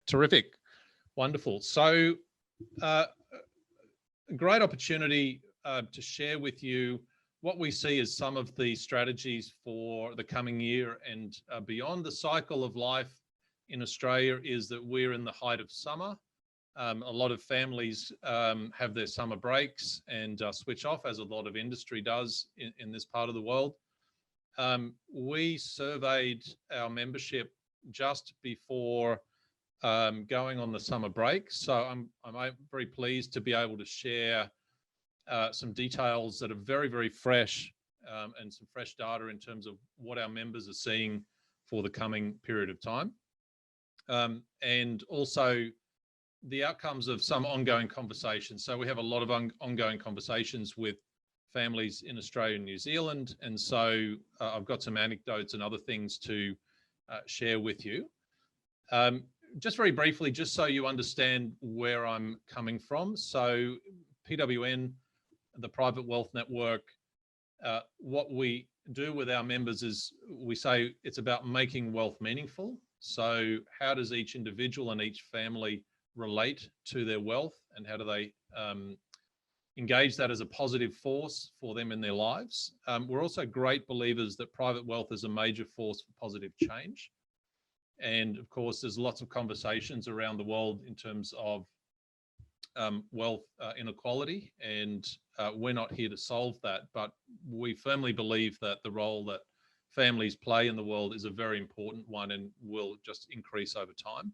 Terrific. Wonderful. So a great opportunity to share with you what we see as some of the strategies for the coming year and beyond. The cycle of life in Australia is that we're in the height of summer. A lot of families have their summer breaks and switch off, as a lot of industry does in this part of the world. We surveyed our membership just before going on the summer break. So I'm very pleased to be able to share some details that are very, very fresh and some fresh data in terms of what our members are seeing for the coming period of time. And also the outcomes of some ongoing conversations. So we have a lot of ongoing conversations with families in Australia and New Zealand. And so I've got some anecdotes and other things to share with you. Just very briefly, just so you understand where I'm coming from. So PWN, the Private Wealth Network, what we do with our members is we say it's about making wealth meaningful. So how does each individual and each family relate to their wealth, and how do they engage that as a positive force for them in their lives? We're also great believers that private wealth is a major force for positive change. And of course, there's lots of conversations around the world in terms of wealth inequality, and we're not here to solve that, but we firmly believe that the role that families play in the world is a very important one and will just increase over time.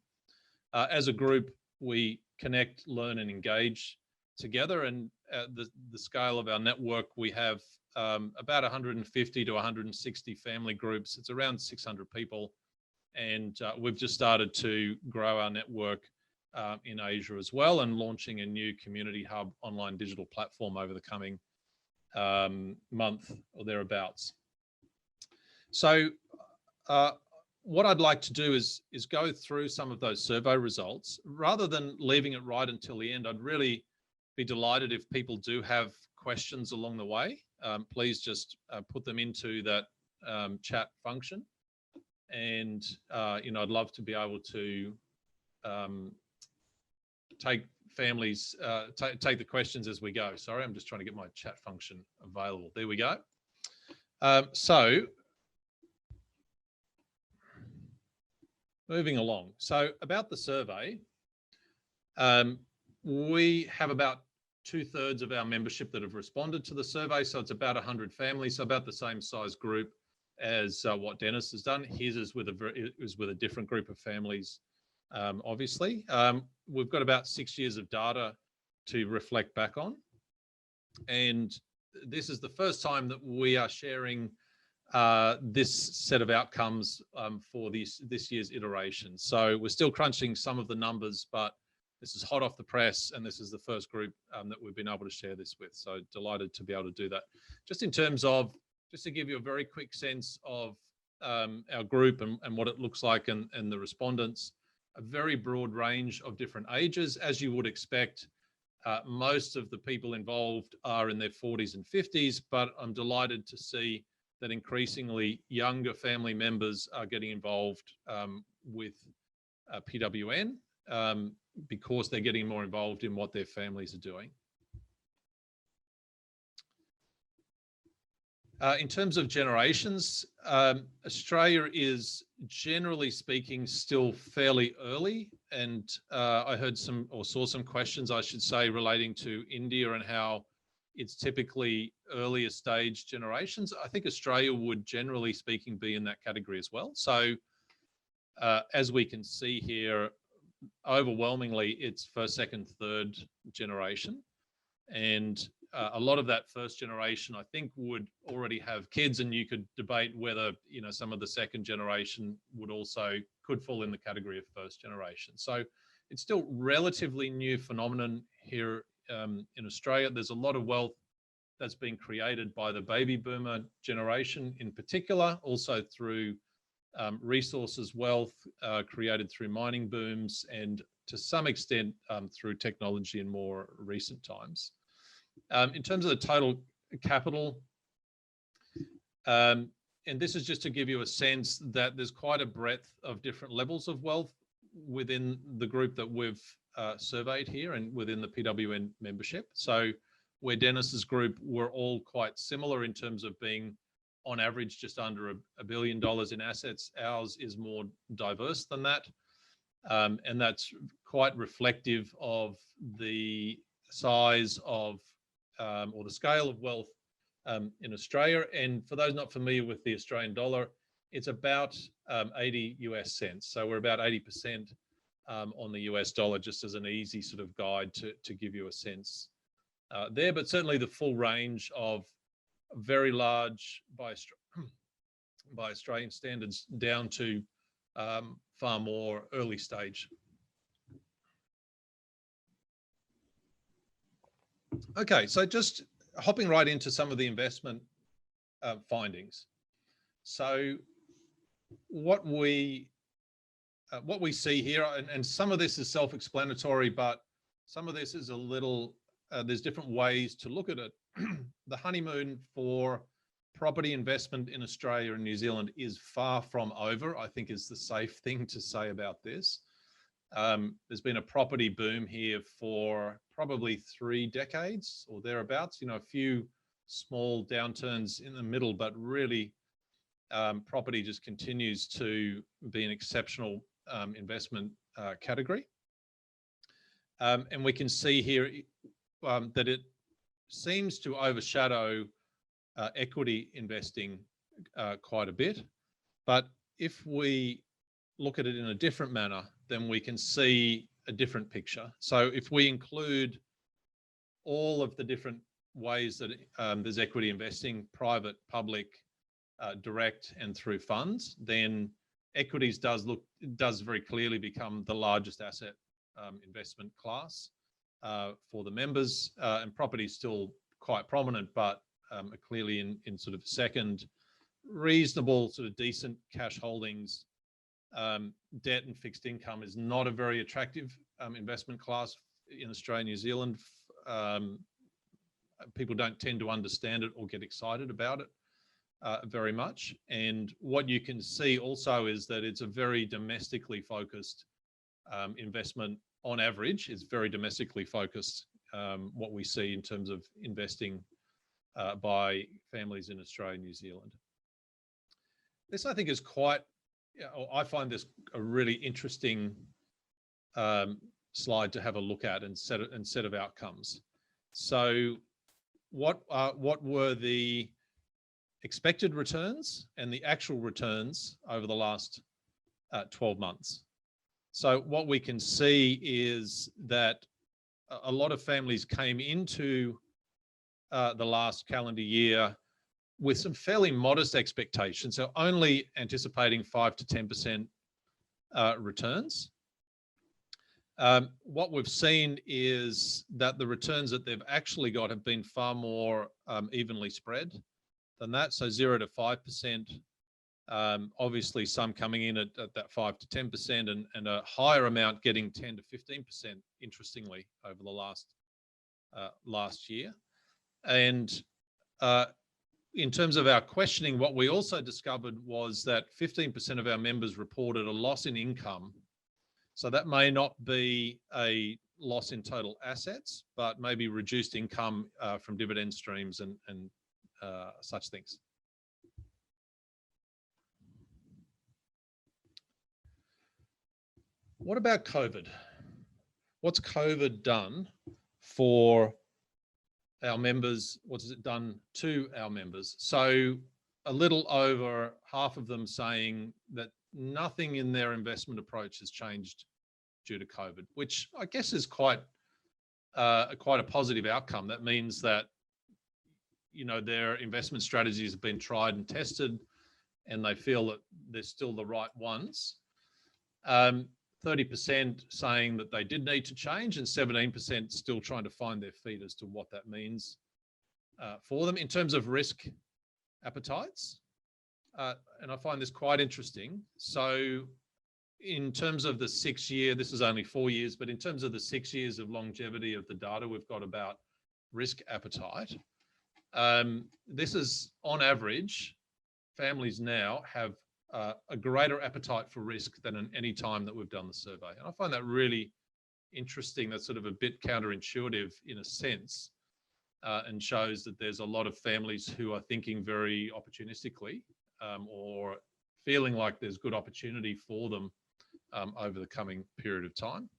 As a group, we connect, learn, and engage together, and the scale of our network, we have about 150 to 160 family groups. It's around 600 people, and we've just started to grow our network in Asia as well, and launching a new community hub online digital platform over the coming month or thereabouts. So what I'd like to do is go through some of those survey results. Rather than leaving it right until the end, I'd really be delighted if people do have questions along the way. Please just put them into that chat function. And, I'd love to be able to take families, take the questions as we go. Sorry, I'm just trying to get my chat function available. There we go. So moving along. So about the survey, we have about 2/3 of our membership that have responded to the survey. So it's about 100 families, so about the same size group as what Dennis has done. His is with a different group of families, obviously. We've got about 6 years of data to reflect back on. And this is the first time that we are sharing this set of outcomes for this year's iteration. So we're still crunching some of the numbers, but this is hot off the press, and this is the first group that we've been able to share this with. So delighted to be able to do that. Just in terms of, just to give you a very quick sense of our group and what it looks like and the respondents, a very broad range of different ages, as you would expect. Most of the people involved are in their 40s and 50s, but I'm delighted to see that increasingly younger family members are getting involved with PWN because they're getting more involved in what their families are doing. In terms of generations, Australia is, generally speaking, still fairly early. And I heard saw some questions, I should say, relating to India and how it's typically earlier stage generations. I think Australia would, generally speaking, be in that category as well. So as we can see here, overwhelmingly, it's first, second, third generation. And a lot of that first generation, I think, would already have kids, and you could debate whether, some of the second generation could fall in the category of first generation. So it's still relatively new phenomenon here in Australia. There's a lot of wealth that's been created by the baby boomer generation in particular, also through resources wealth created through mining booms, and to some extent through technology in more recent times. In terms of the total capital, and this is just to give you a sense that there's quite a breadth of different levels of wealth within the group that we've surveyed here and within the PWN membership. So where Dennis's group were all quite similar in terms of being on average just under $1 billion in assets, ours is more diverse than that. And that's quite reflective of the size of or the scale of wealth in Australia. And for those not familiar with the Australian dollar, it's about 80 US cents. So we're about 80% on the US dollar, just as an easy sort of guide to give you a sense there. But certainly the full range of very large by Australian standards down to far more early stage. Okay, so just hopping right into some of the investment findings. So what we see here, and some of this is self-explanatory, but some of this is a little, there's different ways to look at it. The honeymoon for property investment in Australia and New Zealand is far from over, I think is the safe thing to say about this. There's been a property boom here for probably 3 decades or thereabouts, you know, a few small downturns in the middle, but really property just continues to be an exceptional investment category. And we can see here that it seems to overshadow equity investing quite a bit. But if we look at it in a different manner, then we can see a different picture. So if we include all of the different ways that there's equity investing, private, public, direct, and through funds, then equities does very clearly become the largest asset investment class for the members, and property is still quite prominent, but clearly in sort of second, reasonable sort of decent cash holdings. Debt and fixed income is not a very attractive investment class in Australia and New Zealand. People don't tend to understand it or get excited about it very much. And what you can see also is that it's a very domestically focused investment on average. It's very domestically focused, what we see in terms of investing by families in Australia and New Zealand. This, I think, is quite, I find this a really interesting slide to have a look at and set of outcomes. So what were the expected returns and the actual returns over the last 12 months? So what we can see is that a lot of families came into the last calendar year with some fairly modest expectations, so only anticipating 5 to 10% returns. What we've seen is that the returns that they've actually got have been far more evenly spread than that, so 0 to 5%. Obviously, some coming in at that 5 to 10%, and a higher amount getting 10 to 15%, interestingly, over the last year. And in terms of our questioning, what we also discovered was that 15% of our members reported a loss in income. So that may not be a loss in total assets, but maybe reduced income from dividend streams and such things. What about COVID? What's COVID done for our members? What has it done to our members? So a little over half of them saying that nothing in their investment approach has changed due to COVID, which I guess is quite a positive outcome. That means that, you know, their investment strategies have been tried and tested, and they feel that they're still the right ones. 30% saying that they did need to change, and 17% still trying to find their feet as to what that means for them in terms of risk appetites. And I find this quite interesting. So in terms of the 6 year, this is only 4 years, but in terms of the 6 years of longevity of the data we've got about risk appetite, this is on average, families now have a greater appetite for risk than in any time that we've done the survey. And I find that really interesting. That's sort of a bit counterintuitive in a sense, and shows that there's a lot of families who are thinking very opportunistically, or feeling like there's good opportunity for them over the coming period of time.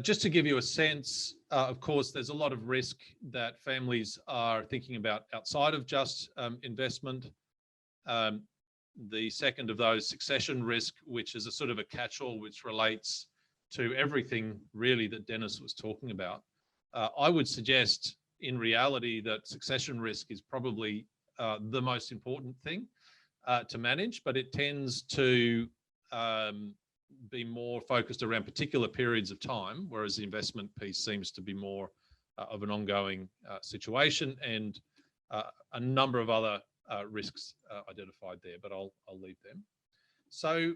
Just to give you a sense, of course, there's a lot of risk that families are thinking about outside of just investment. The second of those, succession risk, which is a sort of a catch-all, which relates to everything really that Dennis was talking about. I would suggest in reality that succession risk is probably the most important thing to manage, but it tends to be more focused around particular periods of time, whereas the investment piece seems to be more of an ongoing situation, and a number of other risks identified there, but I'll leave them. So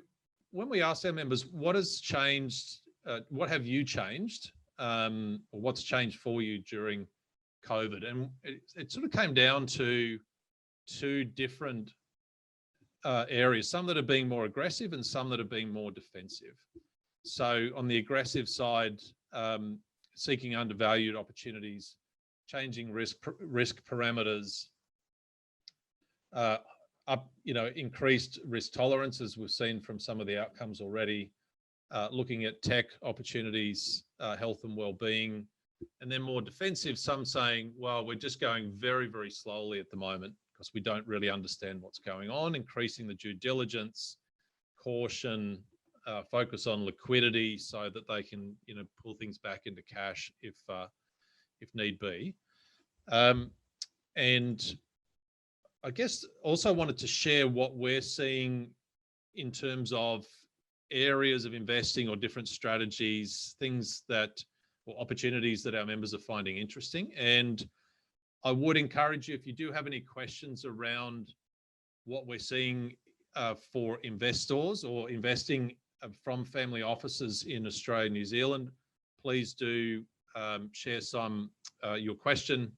when we asked our members, what has changed, what have you changed, or what's changed for you during COVID? And it sort of came down to two different areas, some that are being more aggressive and some that are being more defensive. So on the aggressive side, seeking undervalued opportunities, changing risk parameters, increased risk tolerance, as we've seen from some of the outcomes already, looking at tech opportunities, health and well-being, and then more defensive, some saying, well, we're just going very, very slowly at the moment because we don't really understand what's going on, increasing the due diligence, caution, focus on liquidity so that they can, pull things back into cash if need be. And I guess also wanted to share what we're seeing in terms of areas of investing or different strategies, things that, or opportunities that our members are finding interesting. And I would encourage you, if you do have any questions around what we're seeing for investors or investing from family offices in Australia and New Zealand, please do share your question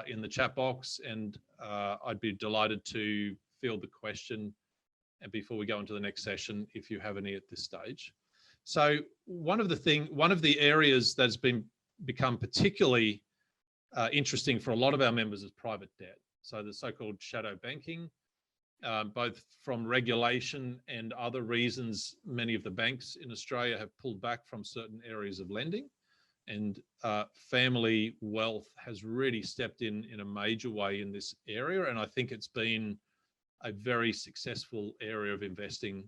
in the chat box, and I'd be delighted to field the question and before we go into the next session, if you have any at this stage. So one of the areas that's become particularly interesting for a lot of our members is private debt. So the so-called shadow banking, both from regulation and other reasons, many of the banks in Australia have pulled back from certain areas of lending, and family wealth has really stepped in a major way in this area. And I think it's been a very successful area of investing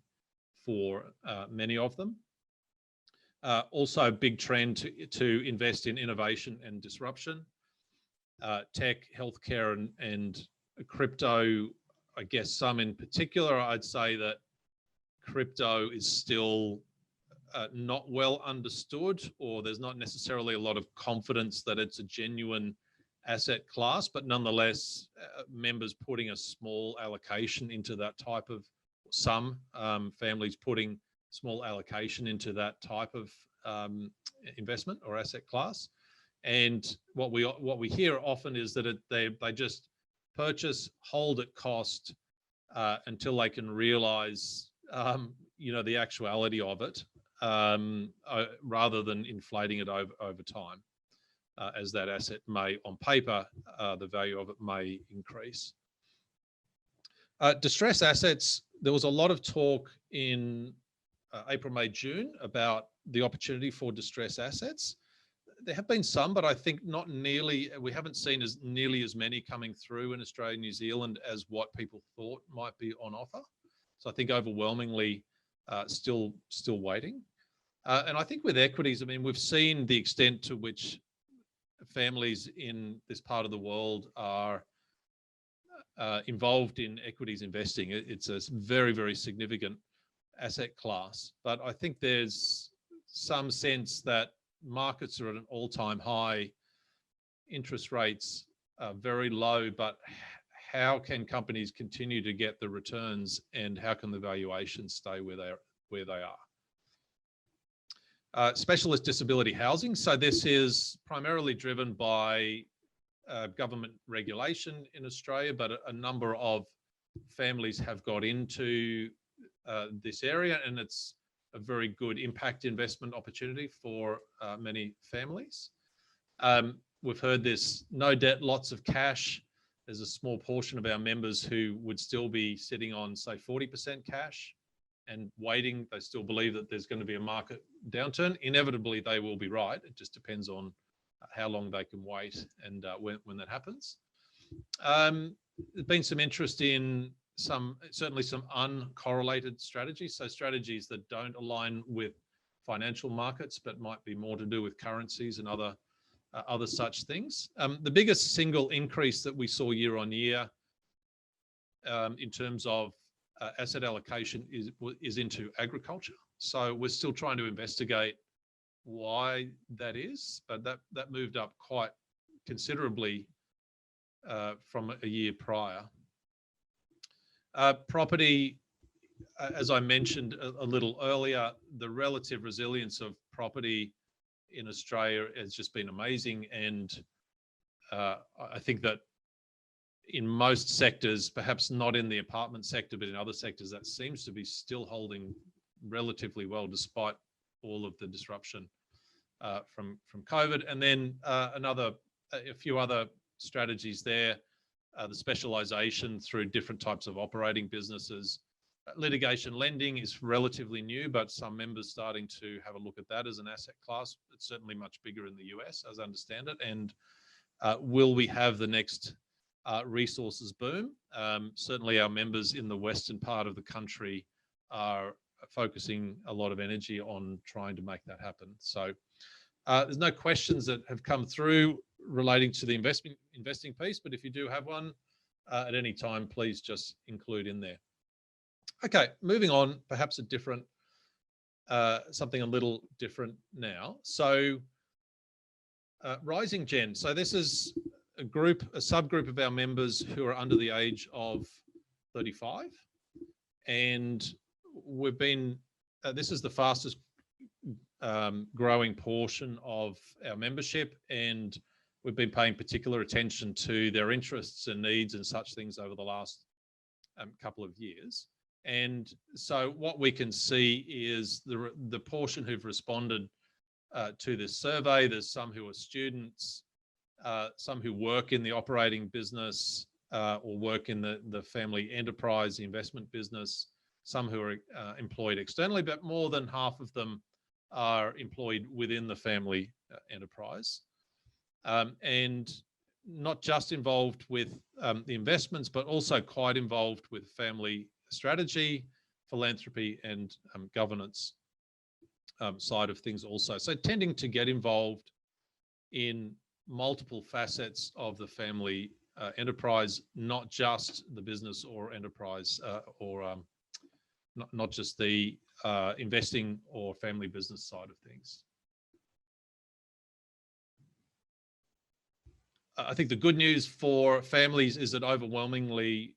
for many of them. Also a big trend to invest in innovation and disruption. Tech, healthcare, and crypto, I guess some in particular. I'd say that crypto is still not well understood, or there's not necessarily a lot of confidence that it's a genuine asset class, but nonetheless, members putting a small allocation into that type of, some families putting small allocation into that type of investment or asset class. And what we hear often is that they just purchase, hold at cost until they can realize, the actuality of it, rather than inflating it over time, as that asset may, on paper, the value of it may increase. Distressed assets, there was a lot of talk in April, May, June about the opportunity for distressed assets. There have been some, but I think not nearly, we haven't seen nearly as many coming through in Australia and New Zealand as what people thought might be on offer. So I think overwhelmingly still waiting. And I think with equities, I mean, we've seen the extent to which families in this part of the world are involved in equities investing. It's a very, very significant asset class, but I think there's some sense that markets are at an all-time high, interest rates are very low, but how can companies continue to get the returns, and how can the valuations stay where they are? Specialist disability housing. So this is primarily driven by government regulation in Australia, but a number of families have got into this area, and it's a very good impact investment opportunity for many families. We've heard this: no debt, lots of cash. There's a small portion of our members who would still be sitting on, say, 40% cash and waiting. They still believe that there's going to be a market downturn. Inevitably, they will be right. It just depends on how long they can wait and when that happens. There's been some interest in certainly some uncorrelated strategies, so strategies that don't align with financial markets but might be more to do with currencies and other such things. The biggest single increase that we saw year on year in terms of asset allocation is into agriculture. So we're still trying to investigate why that is, but that moved up quite considerably from a year prior. Property, as I mentioned a little earlier, the relative resilience of property in Australia has just been amazing. And I think that in most sectors, perhaps not in the apartment sector, but in other sectors, that seems to be still holding relatively well despite all of the disruption from COVID. And then a few other strategies there, the specialization through different types of operating businesses. Litigation lending is relatively new, but some members starting to have a look at that as an asset class. It's certainly much bigger in the US, as I understand it. And will we have the next resources boom? Certainly our members in the western part of the country are focusing a lot of energy on trying to make that happen. So there's no questions that have come through relating to the investing piece, but if you do have one at any time, please just include in there. Okay, moving on, perhaps something a little different now. So Rising Gen. So this is a subgroup of our members who are under the age of 35. And we've been, this is the fastest growing portion of our membership. And we've been paying particular attention to their interests and needs and such things over the last couple of years. And so what we can see is the portion who've responded to this survey. There's some who are students, some who work in the operating business or work in the family enterprise, the investment business, some who are employed externally, but more than half of them are employed within the family enterprise. And not just involved with the investments, but also quite involved with family strategy, philanthropy, and governance side of things also. So tending to get involved in multiple facets of the family enterprise, not just the business or enterprise or not just the investing or family business side of things. I think the good news for families is that overwhelmingly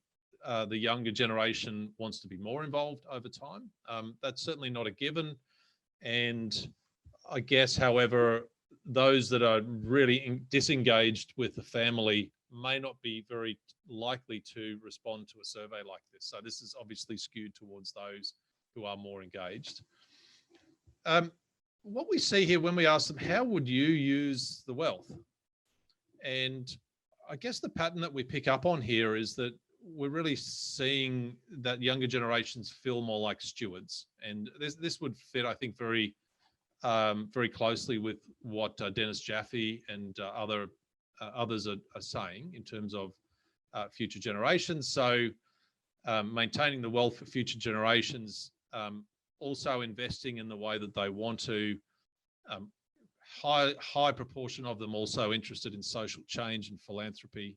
the younger generation wants to be more involved over time. That's certainly not a given. And I guess, however, those that are really disengaged with the family may not be very likely to respond to a survey like this. So this is obviously skewed towards those who are more engaged. What we see here when we ask them, how would you use the wealth? And I guess the pattern that we pick up on here is that we're really seeing that younger generations feel more like stewards. And this would fit, I think, very closely with what Dennis Jaffe and others are saying in terms of future generations. So maintaining the wealth for future generations, also investing in the way that they want to. High proportion of them also interested in social change and philanthropy,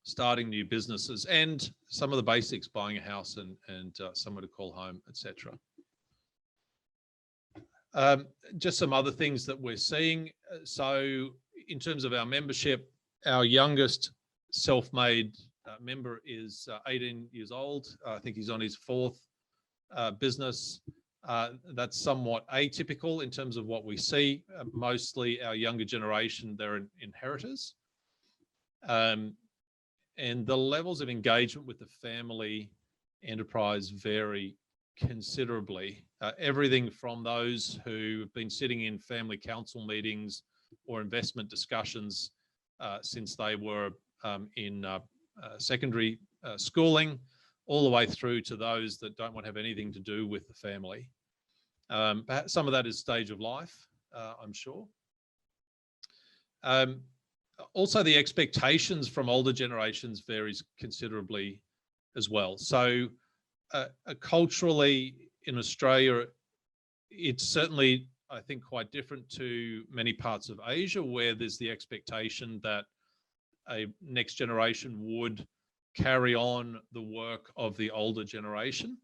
starting new businesses, and some of the basics, buying a house and somewhere to call home, etc. Just some other things that we're seeing. So in terms of our membership, our youngest self-made member is 18 years old. I think he's on his fourth business. That's somewhat atypical in terms of what we see. Mostly our younger generation, they're inheritors. And the levels of engagement with the family enterprise vary considerably. Everything from those who have been sitting in family council meetings or investment discussions since they were in secondary schooling, all the way through to those that don't want to have anything to do with the family. Perhaps some of that is stage of life, I'm sure. Also, the expectations from older generations varies considerably as well. So culturally in Australia, it's certainly, I think, quite different to many parts of Asia, where there's the expectation that a next generation would carry on the work of the older generation.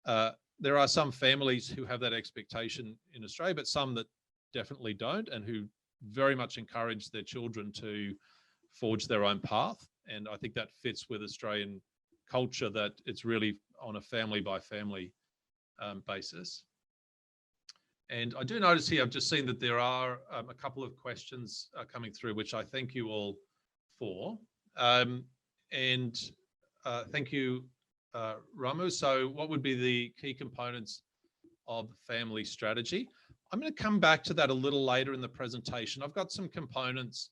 There are some families who have that expectation in Australia, but some that definitely don't, and who very much encourage their children to forge their own path. And I think that fits with Australian culture, that it's really on a family by family basis. And I do notice here, I've just seen that there are a couple of questions coming through, which I thank you all for. And thank you, Ramu. So what would be the key components of family strategy? I'm going to come back to that a little later in the presentation. I've got some components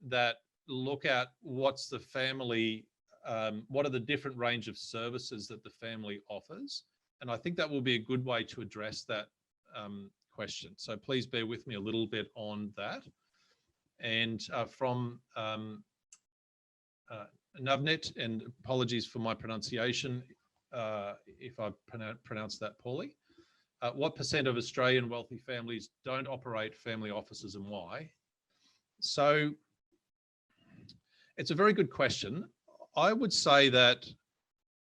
that look at what's the family, what are the different range of services that the family offers. And I think that will be a good way to address that question. So please bear with me a little bit on that. And from Navnet, and apologies for my pronunciation if I pronounced that poorly. What percent of Australian wealthy families don't operate family offices, and why? So it's a very good question. I would say that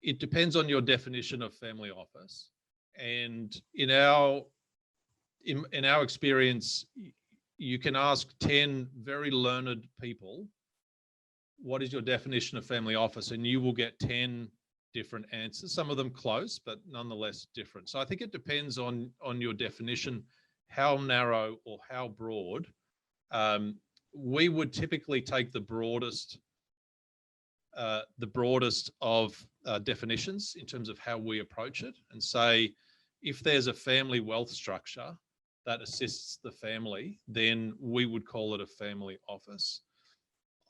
it depends on your definition of family office. And in our experience, you can ask 10 very learned people, what is your definition of family office? And you will get 10 different answers, some of them close, but nonetheless different. So I think it depends on your definition, how narrow or how broad. We would typically take the broadest of definitions in terms of how we approach it, and say, if there's a family wealth structure that assists the family, then we would call it a family office.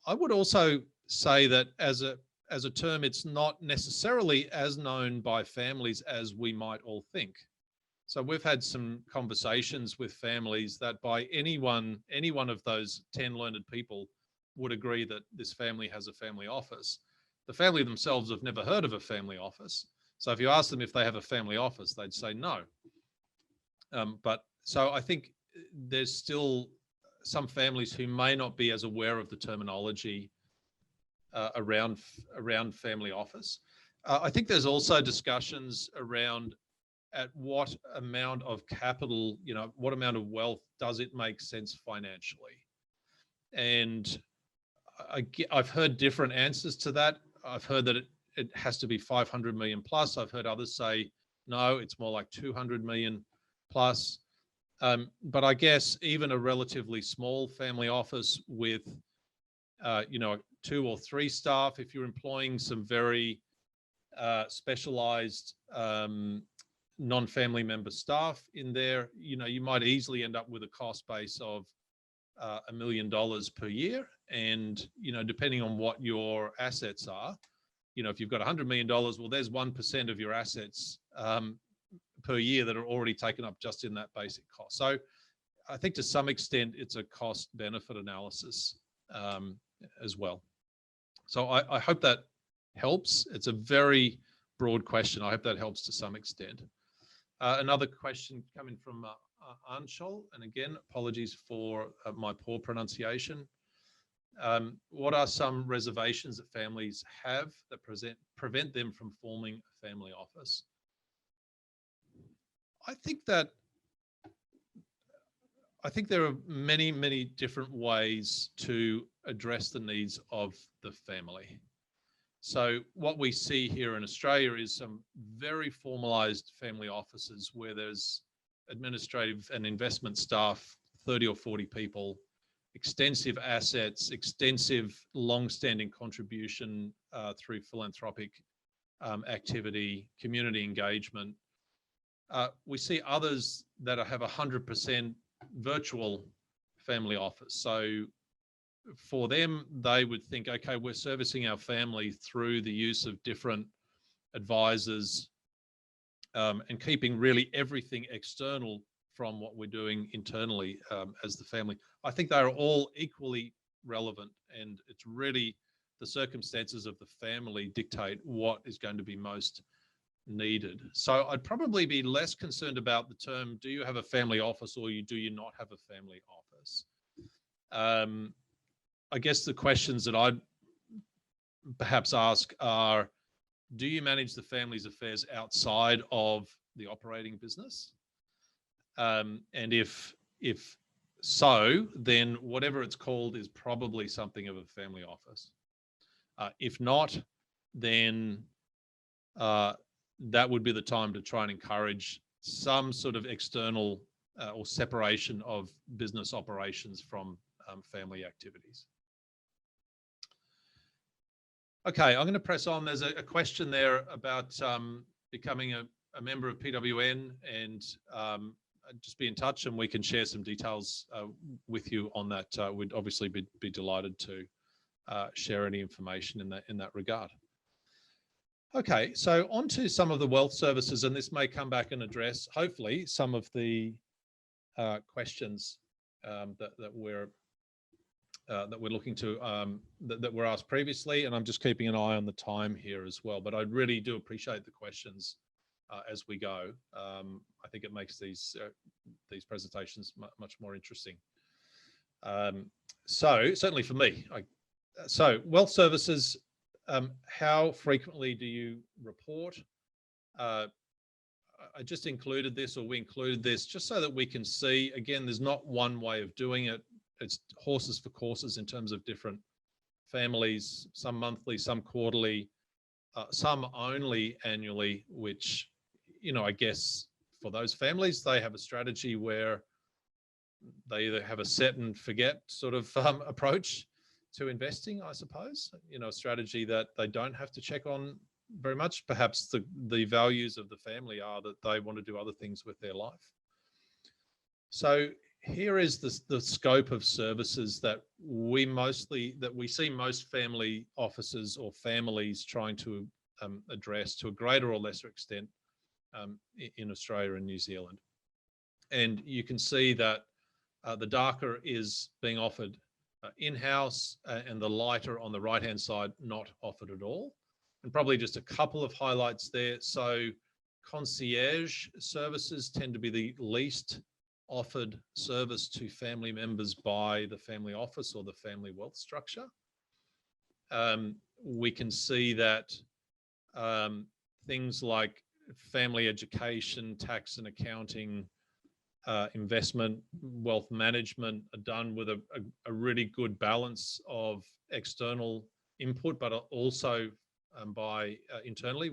I would also say that as a term, it's not necessarily as known by families as we might all think. So we've had some conversations with families that by any one of those 10 learned people would agree that this family has a family office. The family themselves have never heard of a family office. So if you ask them if they have a family office, they'd say no. So I think there's still some families who may not be as aware of the terminology around family office. I think there's also discussions around at what amount of capital, what amount of wealth does it make sense financially? And I've heard different answers to that. I've heard that it has to be 500 million plus. I've heard others say, no, it's more like 200 million plus. But I guess even a relatively small family office with, 2 or 3 staff, if you're employing some very specialized non-family member staff in there, you might easily end up with a cost base of $1 million per year. And, depending on what your assets are, if you've got $100 million, well, there's 1% of your assets per year that are already taken up just in that basic cost. So I think to some extent, it's a cost benefit analysis as well. So I hope that helps. It's a very broad question. I hope that helps to some extent. Another question coming from Anshul, and again, apologies for my poor pronunciation. What are some reservations that families have that prevent them from forming a family office? I think there are many, many different ways to address the needs of the family. So what we see here in Australia is some very formalized family offices where there's administrative and investment staff, 30 or 40 people, extensive assets, extensive long-standing contribution through philanthropic activity, community engagement. We see others that have 100% virtual family office. So for them, they would think, okay, we're servicing our family through the use of different advisors and keeping really everything external from what we're doing internally as the family. I think they are all equally relevant, and it's really the circumstances of the family dictate what is going to be most needed. So I'd probably be less concerned about the term, do you have a family office or do you not have a family office? I guess the questions that I'd perhaps ask are, do you manage the family's affairs outside of the operating business? And if so, then whatever it's called is probably something of a family office. If not, then that would be the time to try and encourage some sort of external or separation of business operations from family activities. Okay, I'm going to press on. There's a question there about becoming a member of PWN, and just be in touch and we can share some details with you on that. We'd obviously be delighted to share any information in that regard. Okay, so on to some of the wealth services, and this may come back and address, hopefully, some of the questions that we're looking to, that were asked previously, and I'm just keeping an eye on the time here as well. But I really do appreciate the questions as we go. I think it makes these presentations much more interesting. So certainly for me, so wealth services. How frequently do you report? I just included this, or we included this, just so that we can see, again, there's not one way of doing it. It's horses for courses in terms of different families, some monthly, some quarterly, some only annually, which, you know, I guess for those families, they have a strategy where they either have a set and forget sort of approach to investing, I suppose, you know, a strategy that they don't have to check on very much. Perhaps the values of the family are that they want to do other things with their life. So here is the scope of services that we see most family offices or families trying to address to a greater or lesser extent in Australia and New Zealand. And you can see that the darker is being offered in-house, and the lighter on the right-hand side, not offered at all. And probably just a couple of highlights there. So concierge services tend to be the least offered service to family members by the family office or the family wealth structure. We can see that things like family education, tax and accounting, investment, wealth management are done with a really good balance of external input, but also by internally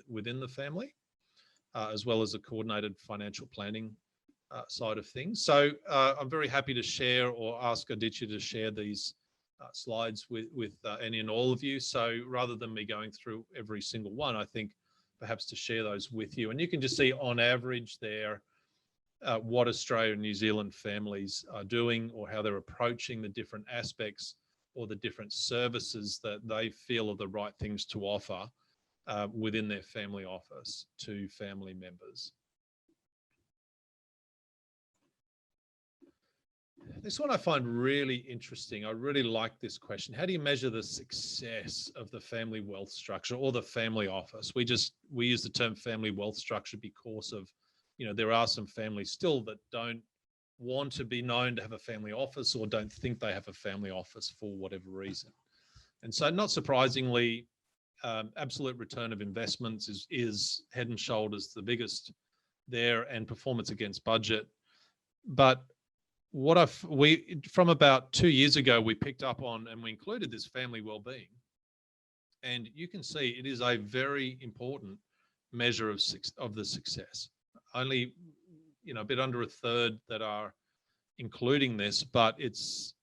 within the family, as well as a coordinated financial planning side of things. So I'm very happy to share, or ask Aditya to share these slides with any and all of you. So rather than me going through every single one, I think perhaps to share those with you. And you can just see on average there what Australia and New Zealand families are doing, or how they're approaching the different aspects or the different services that they feel are the right things to offer within their family office to family members. This one I find really interesting. I really like this question. How do you measure the success of the family wealth structure or the family office? We use the term family wealth structure because of, you know, there are some families still that don't want to be known to have a family office, or don't think they have a family office for whatever reason. And so not surprisingly, absolute return of investments is head and shoulders the biggest there, and performance against budget. But from about 2 years ago, we picked up on, and we included this family well-being. And you can see it is a very important measure of the success. Only, you know, a bit under a third that are including this, but it's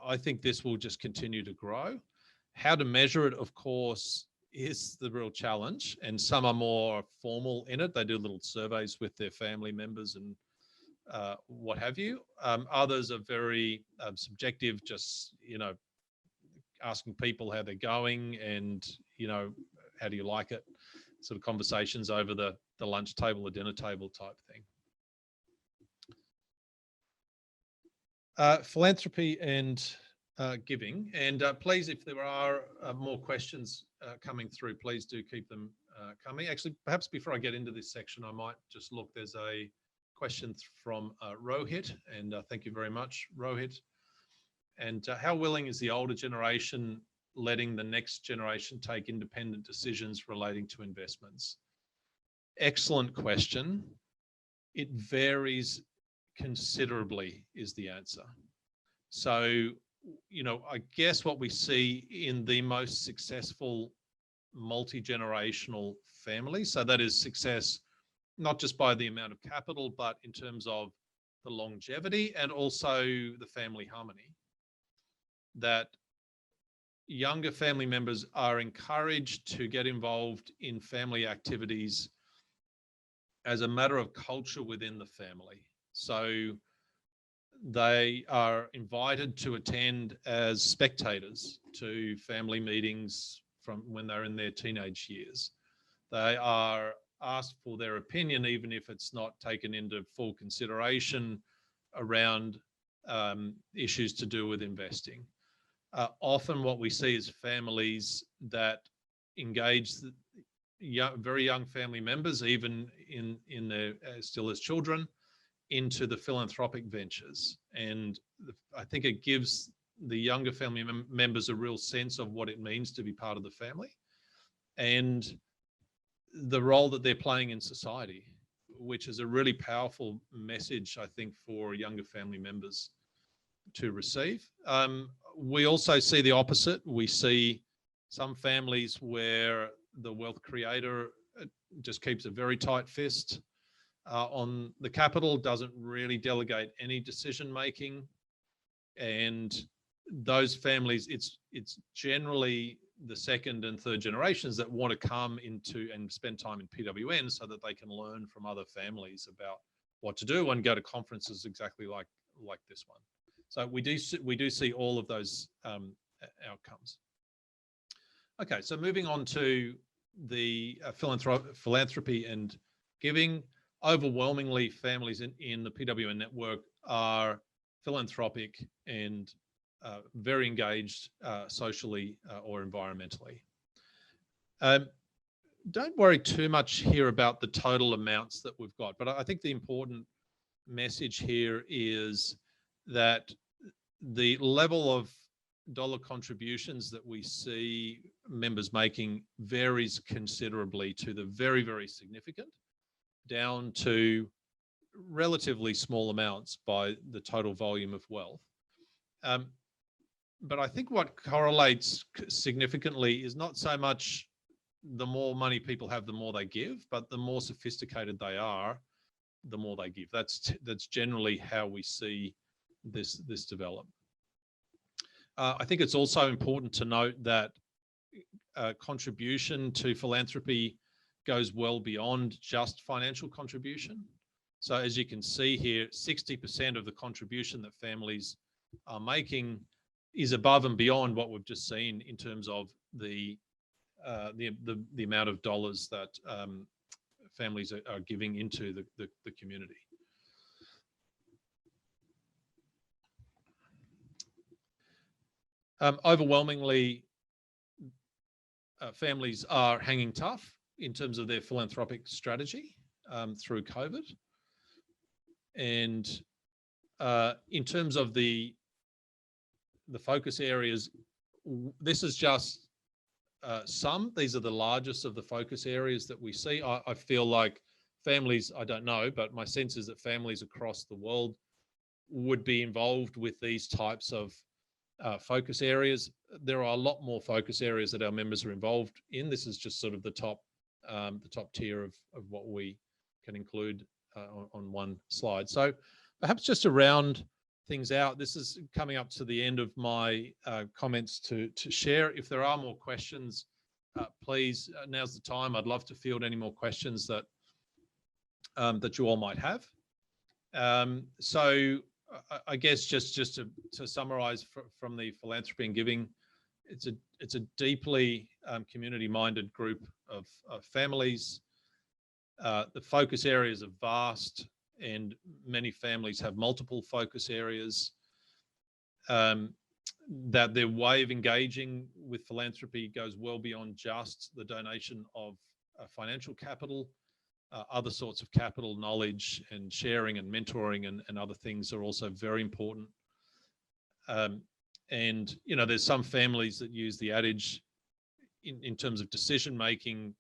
I think this will just continue to grow. How to measure it, of course, is the real challenge. And some are more formal in it. They do little surveys with their family members and what have you. Others are very subjective, just, asking people how they're going and, how do you like it? Sort of conversations over the lunch table or dinner table type thing. Philanthropy and giving. And please, if there are more questions coming through, please do keep them coming. Actually, perhaps before I get into this section, I might just look. There's a question from Rohit, and thank you very much, Rohit. And how willing is the older generation letting the next generation take independent decisions relating to investments? Excellent question. It varies considerably is the answer. So, I guess what we see in the most successful multi-generational families, so that is success not just by the amount of capital, but in terms of the longevity and also the family harmony, that younger family members are encouraged to get involved in family activities as a matter of culture within the family. So they are invited to attend as spectators to family meetings from when they're in their teenage years. They are asked for their opinion, even if it's not taken into full consideration around issues to do with investing. Often what we see is families that engage very young family members, even in their still as children, into the philanthropic ventures. And I think it gives the younger family members a real sense of what it means to be part of the family and the role that they're playing in society, which is a really powerful message, I think, for younger family members to receive. We also see the opposite. We see some families where the wealth creator just keeps a very tight fist on the capital, doesn't really delegate any decision making, and those families, it's generally the second and third generations that want to come into and spend time in PWN so that they can learn from other families about what to do and go to conferences exactly like this one. So we do see all of those outcomes. Okay, so moving on to the philanthropy and giving. Overwhelmingly, families in the PWN network are philanthropic and very engaged socially or environmentally. Don't worry too much here about the total amounts that we've got, but I think the important message here is that the level of dollar contributions that we see members making varies considerably to the very, very significant down to relatively small amounts by the total volume of wealth. But I think what correlates significantly is not so much the more money people have, the more they give, but the more sophisticated they are, the more they give. That's generally how we see this develop. I think it's also important to note that contribution to philanthropy goes well beyond just financial contribution. So as you can see here, 60% of the contribution that families are making is above and beyond what we've just seen in terms of the amount of dollars that families are giving into the community. Overwhelmingly, families are hanging tough in terms of their philanthropic strategy through COVID. And in terms of the focus areas, this is just some. These are the largest of the focus areas that we see. I feel like families, I don't know, but my sense is that families across the world would be involved with these types of focus areas. There are a lot more focus areas that our members are involved in. This is just sort of the top tier of what we can include on one slide. So perhaps just around things out. This is coming up to the end of my comments to share. If there are more questions, please, now's the time. I'd love to field any more questions that that you all might have. So I guess just to summarize from the philanthropy and giving, it's a deeply community-minded group of families. The focus areas are vast, and many families have multiple focus areas. That their way of engaging with philanthropy goes well beyond just the donation of financial capital. Other sorts of capital, knowledge and sharing and mentoring and other things are also very important. And, you know, there's some families that use the adage in terms of decision making,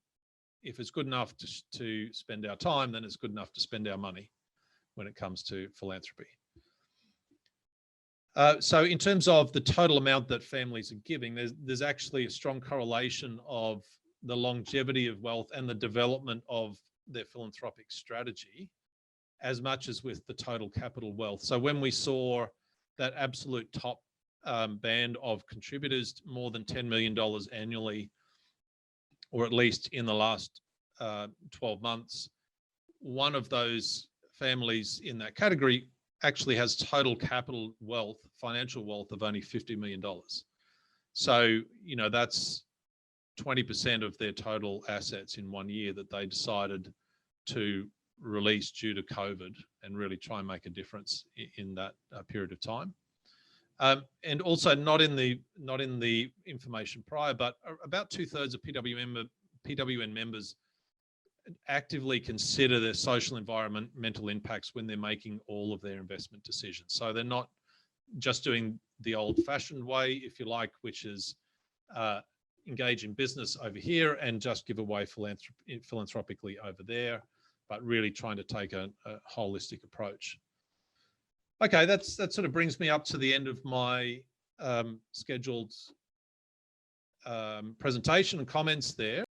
if it's good enough to spend our time, then it's good enough to spend our money when it comes to philanthropy. So in terms of the total amount that families are giving, there's actually a strong correlation of the longevity of wealth and the development of their philanthropic strategy as much as with the total capital wealth. So when we saw that absolute top band of contributors, more than $10 million annually, or at least in the last 12 months, one of those families in that category actually has total capital wealth, financial wealth of only $50 million. So, you know, that's 20% of their total assets in 1 year that they decided to release due to COVID and really try and make a difference in that period of time. And also not in the information prior, but about 2/3 of PWN members actively consider their social environmental impacts when they're making all of their investment decisions. So they're not just doing the old-fashioned way, if you like, which is engage in business over here and just give away philanthropically over there, but really trying to take a holistic approach. Okay, that sort of brings me up to the end of my scheduled presentation and comments there.